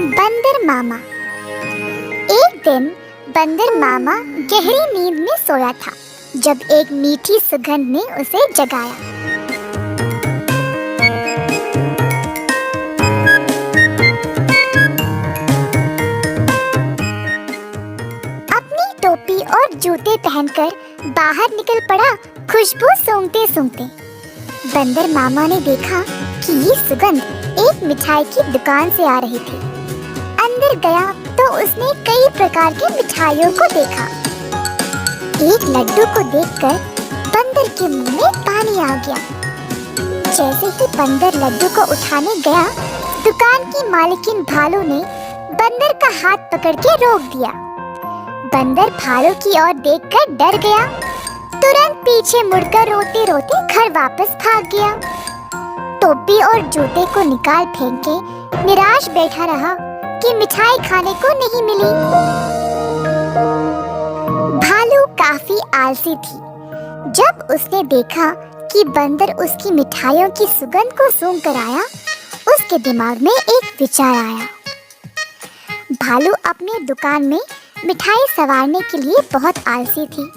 बंदर मामा। एक दिन बंदर मामा गहरी नींद में सोया था जब एक मीठी सुगंध ने उसे जगाया। अपनी टोपी और जूते पहनकर बाहर निकल पड़ा खुशबू सूंघते सूंघते। बंदर मामा ने देखा कि ये सुगंध एक मिठाई की दुकान से आ रही थी। अंदर गया तो उसने कई प्रकार की मिठाइयों को देखा। एक लड्डू को देखकर बंदर के मुंह में पानी आ गया। जैसे ही बंदर लड्डू को उठाने गया, दुकान की मालकिन भालू ने बंदर का हाथ पकड़ के रोक दिया। बंदर भालू की ओर देखकर डर गया, तुरंत पीछे मुड़कर रोते रोते घर वापस भाग गया। टोपी और जूते को निकाल फेंक के निराश बैठा रहा कि मिठाई खाने को नहीं मिली। भालू काफी आलसी थी। जब उसने देखा कि बंदर उसकी मिठाइयों की सुगंध को सूंघ कर आया, उसके दिमाग में एक विचार आया। भालू अपनी दुकान में मिठाई संवारने के लिए बहुत आलसी थी,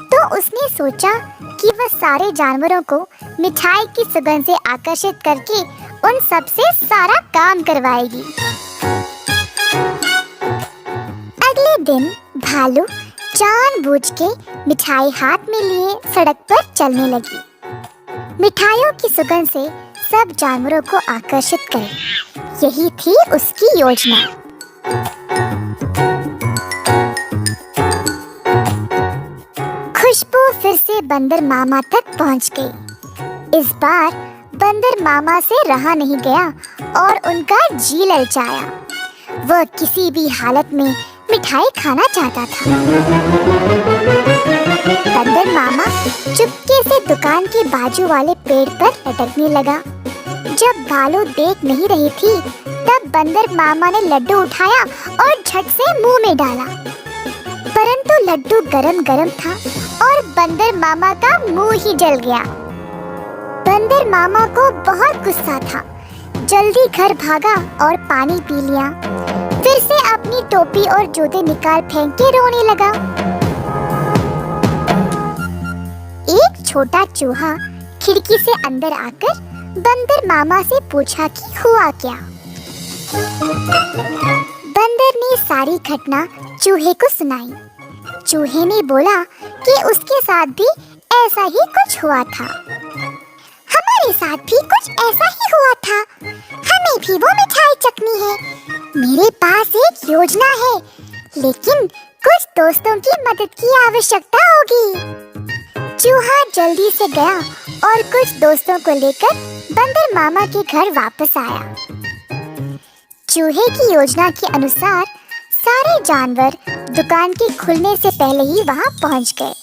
तो उसने सोचा कि वह सारे जानवरों को मिठाई की सुगंध से आकर्षित करके उन सब से सारा काम करवाएगी। अगले दिन भालू जानबूझ के मिठाई हाथ में लिए सड़क पर चलने लगी। मिठाइयों की सुगंध से सब जानवरों को आकर्षित करे, यही थी उसकी योजना। खुशबू फिर से बंदर मामा तक पहुंच गई। इस बार बंदर मामा से रहा नहीं गया और उनका जी ललचाया। वह किसी भी हालत में मिठाई खाना चाहता था। बंदर मामा चुपके से दुकान के बाजू वाले पेड़ पर लटकने लगा। जब भालू देख नहीं रही थी, तब बंदर मामा ने लड्डू उठाया और झट से मुंह में डाला। परंतु लड्डू गरम गरम था और बंदर मामा का मुंह ही जल गया। बंदर मामा को बहुत गुस्सा था। जल्दी घर भागा और पानी पी लिया। फिर से अपनी टोपी और जूते निकाल फेंक के रोने लगा। एक छोटा चूहा खिड़की से अंदर आकर बंदर मामा से पूछा कि हुआ क्या। बंदर ने सारी घटना चूहे को सुनाई। चूहे ने बोला कि उसके साथ भी ऐसा ही कुछ हुआ था। हमारे साथ भी कुछ ऐसा ही हुआ था। हमें भी वो मिठाई चखनी है। मेरे पास एक योजना है, लेकिन कुछ दोस्तों की मदद की आवश्यकता होगी। चूहा जल्दी से गया और कुछ दोस्तों को लेकर बंदर मामा के घर वापस आया। चूहे की योजना के अनुसार सारे जानवर दुकान के खुलने से पहले ही वहां पहुंच गए।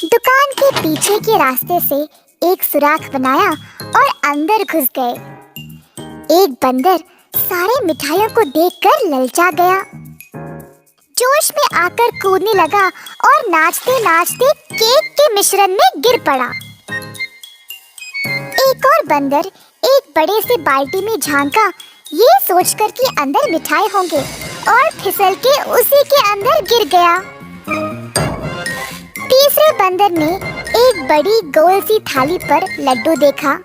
दुकान के पीछे के रास्ते से एक सुराख बनाया और अंदर घुस गए। एक बंदर सारे मिठाइयों को देखकर ललचा गया। जोश में आकर कूदने लगा और नाचते नाचते केक के मिश्रण में गिर पड़ा। एक और बंदर एक बड़े से बाल्टी में झांका, ये सोचकर कि अंदर मिठाई होंगे, और फिसल के उसी के अंदर गिर गया। तीसरे बंदर ने एक बड़ी गोल सी थाली पर लड्डू देखा।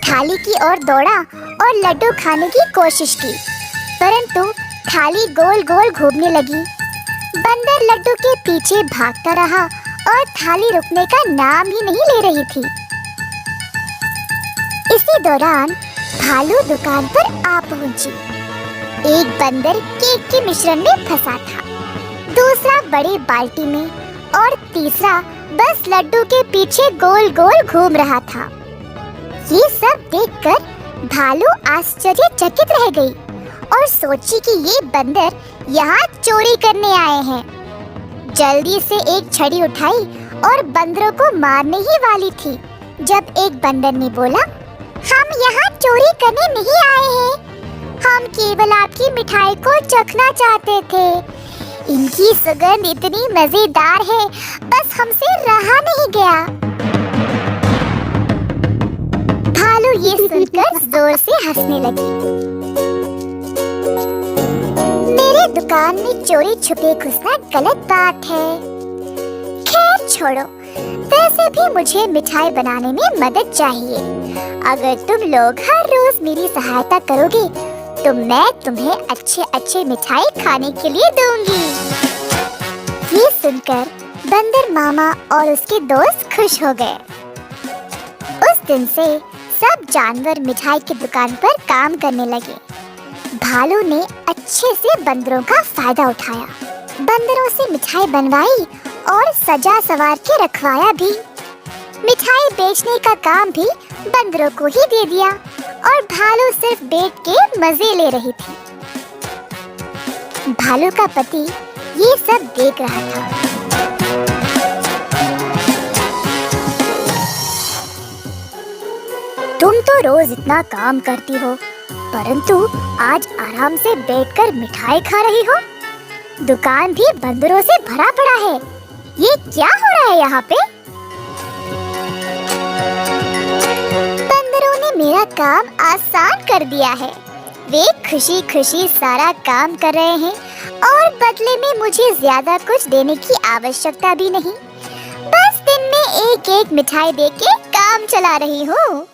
थाली की ओर दौड़ा और लड्डू खाने की कोशिश की, परंतु थाली गोल गोल घूमने लगी। बंदर लड्डू के पीछे भागता रहा और थाली रुकने का नाम ही नहीं ले रही थी। इसी दौरान भालू दुकान पर आ पहुंची। एक बंदर केक के मिश्रण में फंसा था, दूसरा बड़ी बाल्टी में और तीसरा बस लड्डू के पीछे गोल गोल घूम रहा था। ये सब देखकर भालू आश्चर्यचकित रह गई और सोची कि ये बंदर यहाँ चोरी करने आए हैं। जल्दी से एक छड़ी उठाई और बंदरों को मारने ही वाली थी, जब एक बंदर ने बोला, हम यहाँ चोरी करने नहीं आए हैं। हम केवल आपकी मिठाई को चखना चाहते थे। इनकी सुगंध इतनी मजेदार है, बस हमसे रहा नहीं गया। भालू बंदरू ये सुनकर जोर से हंसने लगी। मेरे दुकान में चोरी छुपे घुसना गलत बात है। खैर छोड़ो, वैसे भी मुझे मिठाई बनाने में मदद चाहिए। अगर तुम लोग हर रोज मेरी सहायता करोगे तो मैं तुम्हें अच्छे अच्छे मिठाई खाने के लिए दूंगी। ये सुनकर बंदर मामा और उसके दोस्त खुश हो गए। उस दिन से सब जानवर मिठाई की दुकान पर काम करने लगे। भालू ने अच्छे से बंदरों का फायदा उठाया, बंदरों से मिठाई बनवाई और सजा सवार के रखवाया भी। मिठाई बेचने का काम भी बंदरों को ही दे दिया और भालू सिर्फ बैठ के मजे ले रही थी। भालू का पति ये सब देख रहा था। तुम तो रोज इतना काम करती हो, परंतु आज आराम से बैठकर मिठाई खा रही हो। दुकान भी बंदरों से भरा पड़ा है। ये क्या हो रहा है यहाँ पे? बंदरों ने मेरा काम आसान कर दिया है। वे खुशी खुशी सारा काम कर रहे हैं और बदले में मुझे ज्यादा कुछ देने की आवश्यकता भी नहीं। बस दिन में एक एक मिठाई देके काम चला रही हूँ।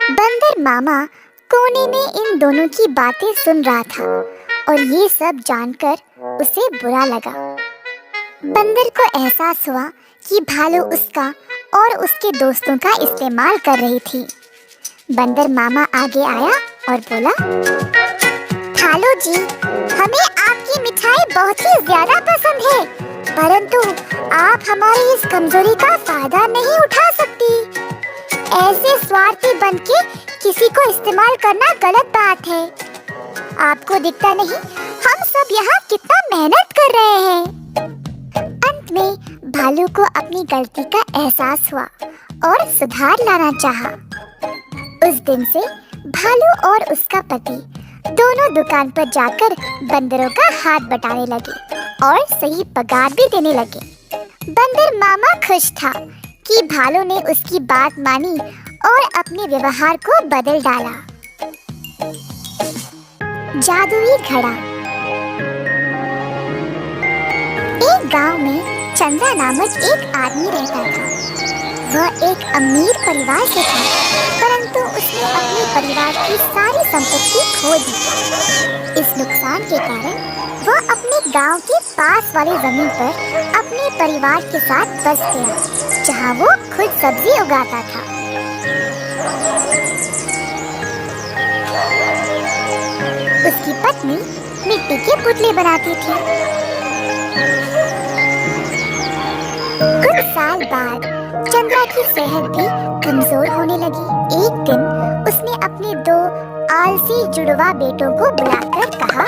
बंदर मामा कोने में इन दोनों की बातें सुन रहा था और ये सब जानकर उसे बुरा लगा। बंदर को एहसास हुआ कि भालू उसका और उसके दोस्तों का इस्तेमाल कर रही थी। बंदर मामा आगे आया और बोला, भालू जी, हमें आपकी मिठाई बहुत ही ज्यादा पसंद है, परंतु आप हमारी इस कमजोरी का फायदा नहीं उठा सकती। ऐसे स्वार्थी बनके किसी को इस्तेमाल करना गलत बात है। आपको दिखता नहीं हम सब यहाँ कितना मेहनत कर रहे हैं। अंत में भालू को अपनी गलती का एहसास हुआ और सुधार लाना चाहा। उस दिन से भालू और उसका पति दोनों दुकान पर जाकर बंदरों का हाथ बटाने लगे और सही पगार भी देने लगे। बंदर मामा खुश था कि भालू ने उसकी बात मानी और अपने व्यवहार को बदल डाला। जादुई घड़ा। एक गांव में चंद्रा नामक एक आदमी रहता था। वह एक अमीर परिवार से था, परंतु उसने अपने परिवार की सारी संपत्ति खो दी। इस नुकसान के कारण वह अपने गांव के पास वाली जमीन पर अपने परिवार के साथ बस गया, जहां वो खुद सब्जी उगाता था। उसकी पत्नी मिट्टी के पुतले बनाती थी। कुछ साल बाद चंद्रा की सेहत भी कमजोर होने लगी। एक दिन उसने अपने दो आलसी जुड़वा बेटों को बुलाकर कहा,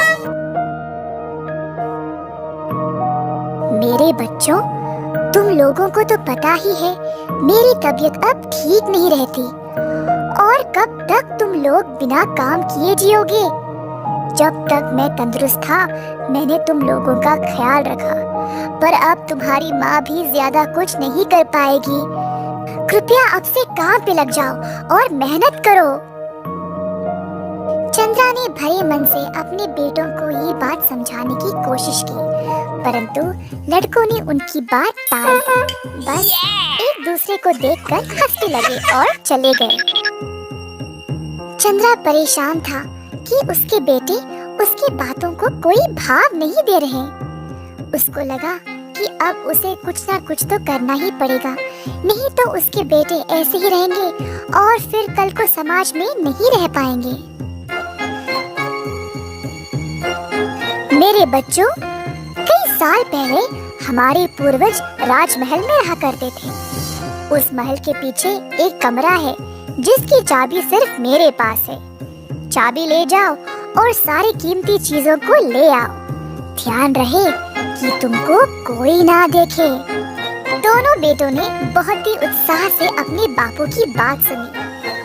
मेरे बच्चों, तुम लोगों को तो पता ही है मेरी तबीयत अब ठीक नहीं रहती, और कब तक तुम लोग बिना काम किए जियोगे? जब तक मैं तंदुरुस्त था मैंने तुम लोगों का ख्याल रखा, पर अब तुम्हारी माँ भी ज्यादा कुछ नहीं कर पाएगी। कृपया अब से काम पे लग जाओ और मेहनत करो। चंद्रा ने भरे मन से अपने बेटों को ये बात समझाने की कोशिश की, परंतु लड़कों ने उनकी बात टाल दी। बस एक दूसरे को देखकर हंसने लगे और चले गए। चंद्रा परेशान था कि उसके बेटे उसकी बातों को कोई भाव नहीं दे रहे। उसको लगा कि अब उसे कुछ ना कुछ तो करना ही पड़ेगा, नहीं तो उसके बेटे ऐसे ही रहेंगे और फिर कल को समाज में नहीं रह पाएंगे। मेरे बच्चों, कई साल पहले हमारे पूर्वज राजमहल में रहा करते थे। उस महल के पीछे एक कमरा है जिसकी चाबी सिर्फ मेरे पास है। चाबी ले जाओ और सारी कीमती चीजों को ले आओ। ध्यान रहे कि तुमको कोई ना देखे। दोनों बेटों ने बहुत ही उत्साह से अपने बापू की बात सुनी।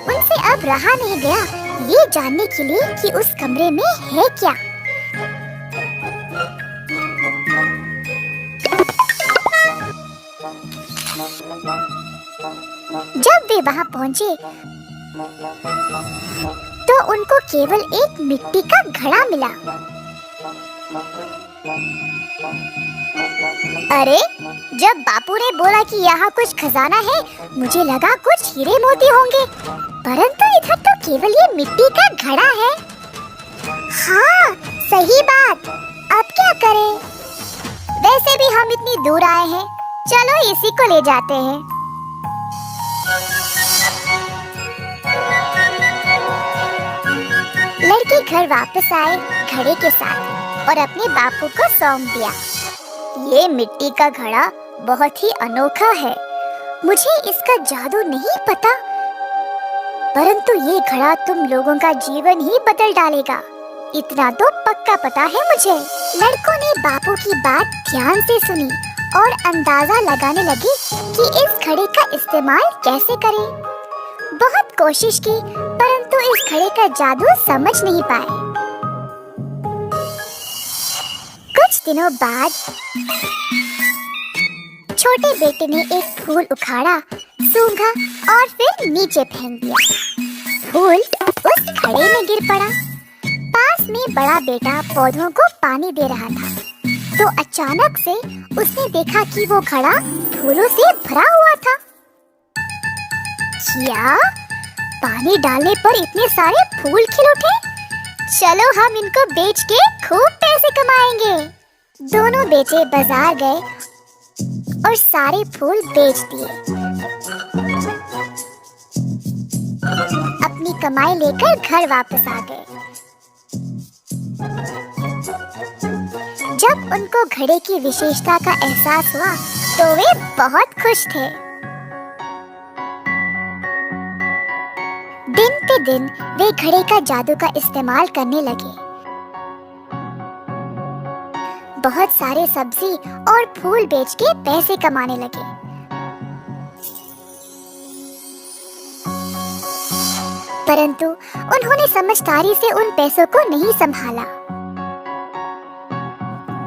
उनसे अब रहा नहीं गया ये जानने के लिए कि उस कमरे में है क्या। जब वे वहां पहुंचे तो उनको केवल एक मिट्टी का घड़ा मिला। अरे, जब बापू ने बोला कि यहाँ कुछ खजाना है, मुझे लगा कुछ हीरे मोती होंगे, परंतु इधर तो केवल ये मिट्टी का घड़ा है। हाँ, सही बात। अब क्या करें? वैसे भी हम इतनी दूर आए हैं, चलो इसी को ले जाते हैं। लड़के घर वापस आए घड़े के साथ और अपने बापू को सौंप दिया। ये मिट्टी का घड़ा बहुत ही अनोखा है। मुझे इसका जादू नहीं पता, परंतु ये घड़ा तुम लोगों का जीवन ही बदल डालेगा, इतना तो पक्का पता है मुझे। लड़कों ने बापू की बात ध्यान से सुनी और अंदाजा लगाने लगे कि इस घड़े का इस्तेमाल कैसे करें। बहुत कोशिश की, परंतु इस घड़े का जादू समझ नहीं पाए। कुछ दिनों बाद छोटे बेटे ने एक फूल उखाड़ा, सूंघा और फिर नीचे फेंक दिया। फूल उस घड़े में गिर पड़ा। पास में बड़ा बेटा पौधों को पानी दे रहा था, तो अचानक से उसने देखा कि वो घड़ा फूलों से भरा हुआ था। क्या? पानी डालने पर इतने सारे फूल खिल उठे? चलो हम इनको बेच के खूब पैसे कमाएंगे। दोनों बेटे बाजार गए और सारे फूल बेच दिए। अपनी कमाई लेकर घर वापस आ गए। जब उनको घड़े की विशेषता का एहसास हुआ तो वे बहुत खुश थे। दिन पे दिन वे घड़े का जादू का इस्तेमाल करने लगे। बहुत सारे सब्जी और फूल बेच के पैसे कमाने लगे। परंतु उन्होंने समझदारी से उन पैसों को नहीं संभाला।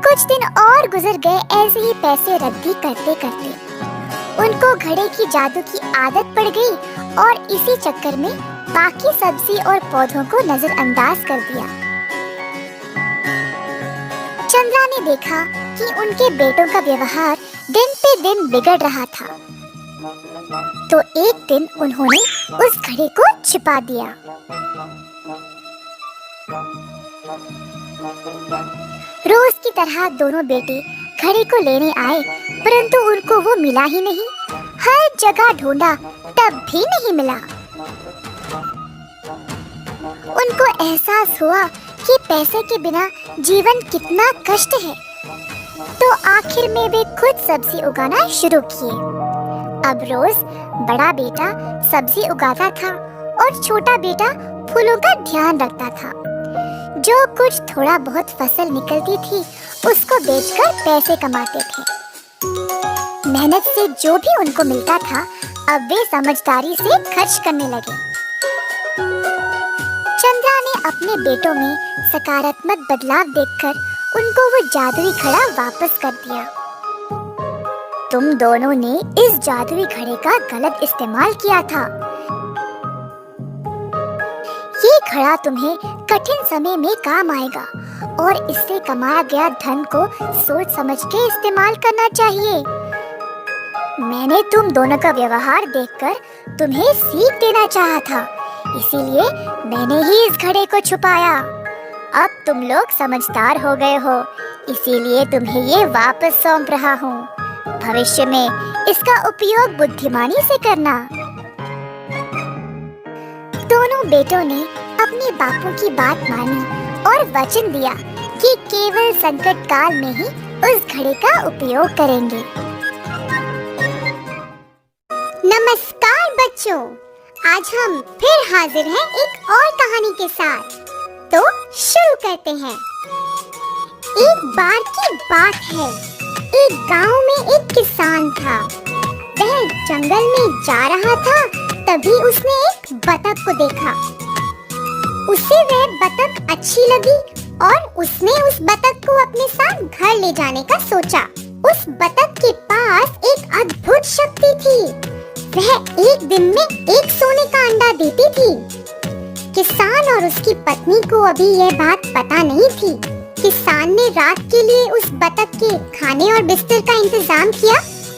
कुछ दिन और गुजर गए ऐसे ही पैसे रद्दी करते करते। उनको घड़े की जादू की आदत पड़ गई और इसी चक्कर में बाकी सब्जी और पौधों को नजरअंदाज कर दिया। चंद्रा ने देखा कि उनके बेटों का व्यवहार दिन पे दिन बिगड़ रहा था, तो एक दिन उन्होंने उस घड़े को छिपा दिया। रोज की तरह दोनों बेटे घड़े को लेने आए, परंतु उनको वो मिला ही नहीं। हर जगह ढूंढा, तब भी नहीं मिला। उनको एहसास हुआ कि पैसे के बिना जीवन कितना कष्ट है, तो आखिर में वे खुद सब्जी उगाना शुरू किए। अब रोज बड़ा बेटा सब्जी उगाता था और छोटा बेटा फूलों का ध्यान रखता था। जो कुछ थोड़ा बहुत फसल निकलती थी उसको बेचकर पैसे कमाते थे। मेहनत से जो भी उनको मिलता था अब वे समझदारी से खर्च करने लगे। चंद्रा ने अपने बेटों में सकारात्मक बदलाव देखकर उनको वो जादुई घड़ा वापस कर दिया। तुम दोनों ने इस जादुई घड़े का गलत इस्तेमाल किया था। ये घड़ा तुम्हें कठिन समय में काम आएगा और इससे कमाया गया धन को सोच समझ के इस्तेमाल करना चाहिए। मैंने तुम दोनों का व्यवहार देखकर तुम्हें सीख देना चाहा था, इसीलिए मैंने ही इस घड़े को छुपाया। अब तुम लोग समझदार हो गए हो, इसीलिए तुम्हें ये वापस सौंप रहा हूँ। भविष्य में इसका उपयोग बुद्धिमानी से करना। दोनों बेटों ने अपने बापू की बात मानी और वचन दिया कि केवल संकट काल में ही उस घड़े का उपयोग करेंगे। नमस्कार बच्चों, आज हम फिर हाजिर हैं एक और कहानी के साथ। तो शुरू करते हैं। एक बार की बात है, एक गांव में एक किसान था। वह जंगल में जा रहा था, तभी उसने एक बतख को देखा। उसे वह बतख अच्छी लगी और उसने उस बतख को अपने साथ घर ले जाने का सोचा। उस बतख के पास एक अद्भुत शक्ति थी। वह एक दिन में एक सोने का अंडा देती थी। किसान और उसकी पत्नी को अभी यह बात पता नहीं थी। किसान ने रात के लिए उस बतख के खाने और बिस्तर का इंतजाम किया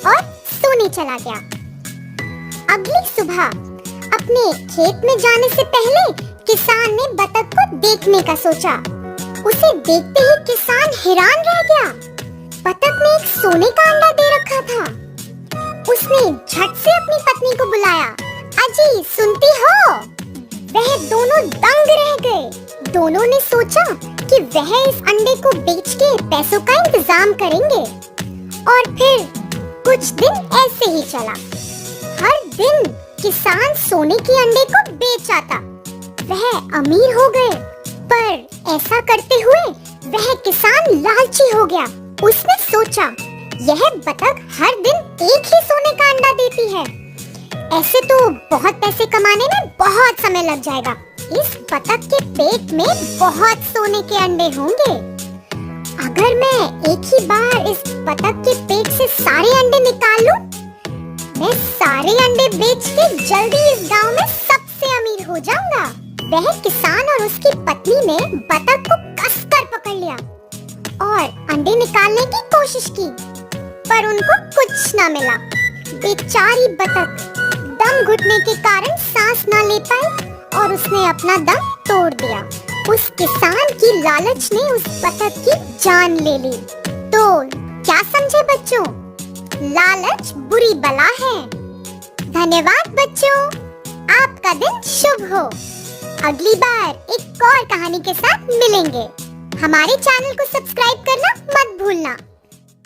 और सोने चला गया। अगली सुबह अपने खेत में जाने से पहले किसान ने बतख को देखने का सोचा। उसे देखते ही किसान हैरान रह गया। बतख ने एक सोने का अंडा दे रखा था। उसने झट से अपनी पत्नी को बुलाया। अजी सुनती हो? वह दोनों दंग रह गए। दोनों ने सोचा कि वह इस अंडे को बेच के पैसों का इंतजाम करेंगे। और फिर कुछ दिन ऐसे ही चला। हर दिन किसान सोने के अंडे को बेच आता। वह अमीर हो गए, पर ऐसा करते हुए वह किसान लालची हो गया। उसने सोचा, यह बतख हर दिन एक ही सोने का अंडा देती है, ऐसे तो बहुत पैसे कमाने में बहुत समय लग जाएगा। इस बतख के पेट में बहुत सोने के अंडे होंगे। अगर मैं एक ही बार इस बतख के पेट से सारे अंडे निकाल लूं, मैं सारे अंडे बेच के जल्दी इस गांव में सबसे अमीर हो जाऊंगा। वह किसान और उसकी पत्नी ने बतख को कसकर पकड़ लिया और अंडे निकालने की कोशिश की, पर उनको कुछ न मिला। बेचारी बतख दम घुटने के कारण सांस न ले पाई और उसने अपना दम तोड़ दिया। उस किसान की लालच ने उस बतख की जान ले ली। तो क्या समझे बच्चों? लालच बुरी बला है। धन्यवाद बच्चों, आपका दिन शुभ हो। अगली बार एक और कहानी के साथ मिलेंगे। हमारे चैनल को सब्सक्राइब करना मत भूलना।